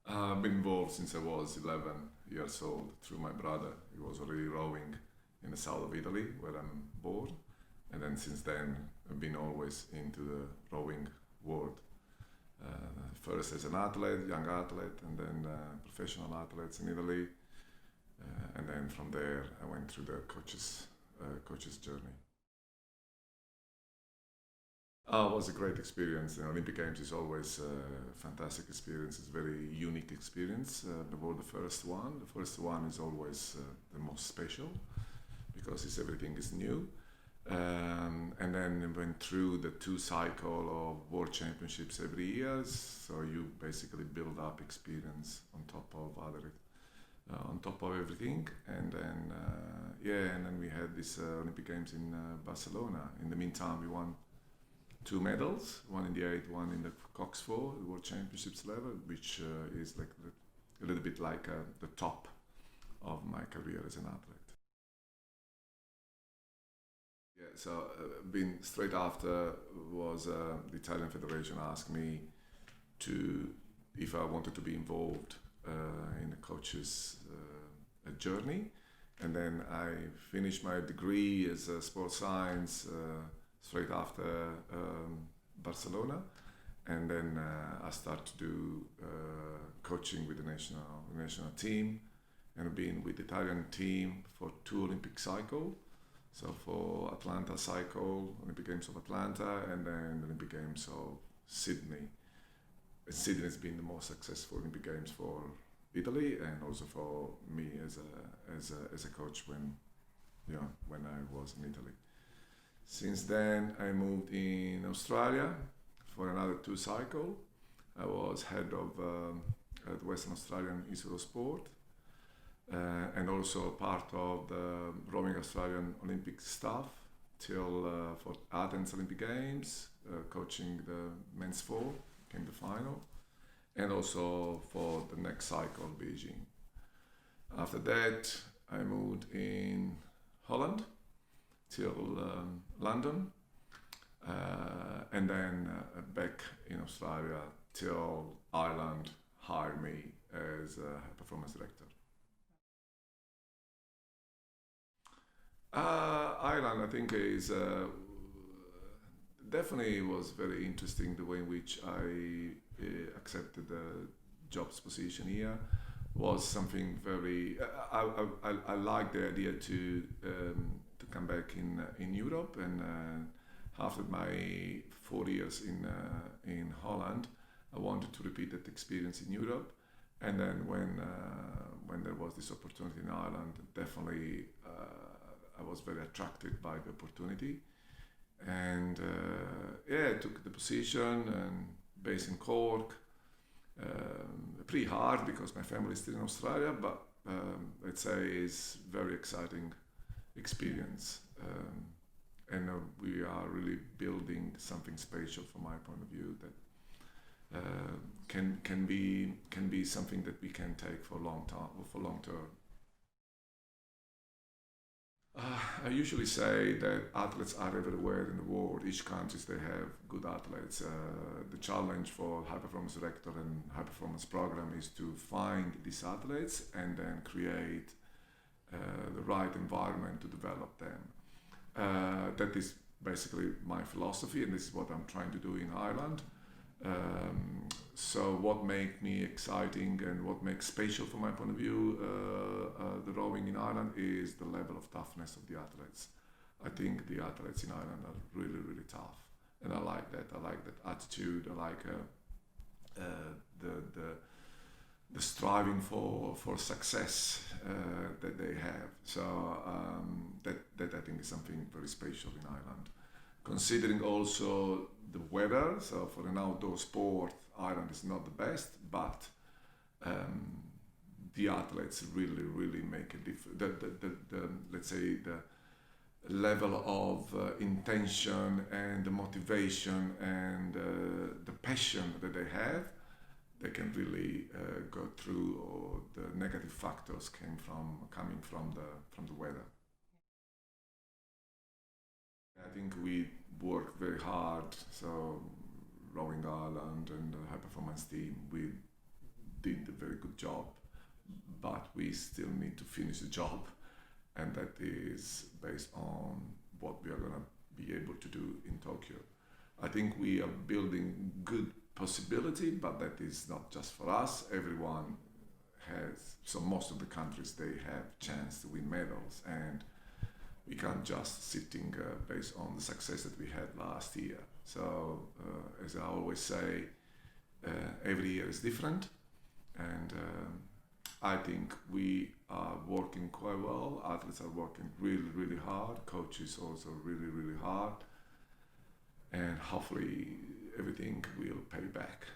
I've been involved since I was 11 years old through my brother. He was already rowing in the south of Italy, where I'm born. And then since then, I've been always into the rowing world. First as an athlete, young athlete, and then professional athletes in Italy. And then from there, I went through the coach's journey. It was a great experience. The Olympic Games is always a fantastic experience. It's a very unique experience. Before the first one, is always the most special because everything is new. And then went through the two cycle of world championships every year. So you basically build up experience on top of everything. And then and then we had this Olympic Games in Barcelona. In the meantime, we won two medals, one in the 8, one in the Cox 4, the World Championships level, which is like a little bit like the top of my career as an athlete. Yeah, so been straight after was the Italian Federation asked me to if I wanted to be involved in the coach's journey, and then I finished my degree as a sports science straight after Barcelona, and then I started to do coaching with the national team, and I've been with the Italian team for 2 Olympic cycles. So for Atlanta cycle, Olympic Games of Atlanta, and then the Olympic Games of Sydney. Sydney has been the most successful Olympic Games for Italy, and also for me as a coach when I was in Italy. Since then, I moved in Australia for another 2 cycles. I was head of at Western Australian Institute of Sport, and also part of the Rowing Australian Olympic staff till for Athens Olympic Games, coaching the men's 4, came the final, and also for the next cycle, Beijing. After that, I moved in Holland till London, and then back in Australia till Ireland hired me as a performance director. Ireland, I think, is definitely was very interesting the way in which I accepted the job's position here. Was something very. I like the idea to come back in Europe, and after my 4 years in Holland, I wanted to repeat that experience in Europe. And then when there was this opportunity in Ireland, definitely I was very attracted by the opportunity, and I took the position and based in Cork. Pretty hard because my family is still in Australia, but let's say it's very exciting experience, and we are really building something special from my point of view that can be something that we can take for long term. I usually say that athletes are everywhere in the world. Each country they have good athletes. The challenge for high performance director and high performance program is to find these athletes and then create the right environment to develop them. That is basically my philosophy, and this is what I'm trying to do in Ireland. So what makes me exciting and what makes special from my point of view the rowing in Ireland is the level of toughness of the athletes. I think the athletes in Ireland are really, really tough, and I like that. I like that attitude. I like the striving for success that they have. So that I think is something very special in Ireland. Considering also the weather, so for an outdoor sport, Ireland is not the best, but the athletes really, really make a difference. The let's say the level of intention and the motivation and the passion that they have, they can really go through all the negative factors coming from the weather. I think we work very hard. So, Rowing Ireland and the high performance team, we did a very good job, but we still need to finish the job, and that is based on what we are going to be able to do in Tokyo. I think we are building good possibility, but that is not just for us. Everyone has, so most of the countries, they have chance to win medals, and we can't just sitting based on the success that we had last year. So as I always say, every year is different, and I think we are working quite well. Athletes are working really, really hard. Coaches also really, really hard, and hopefully everything will pay back.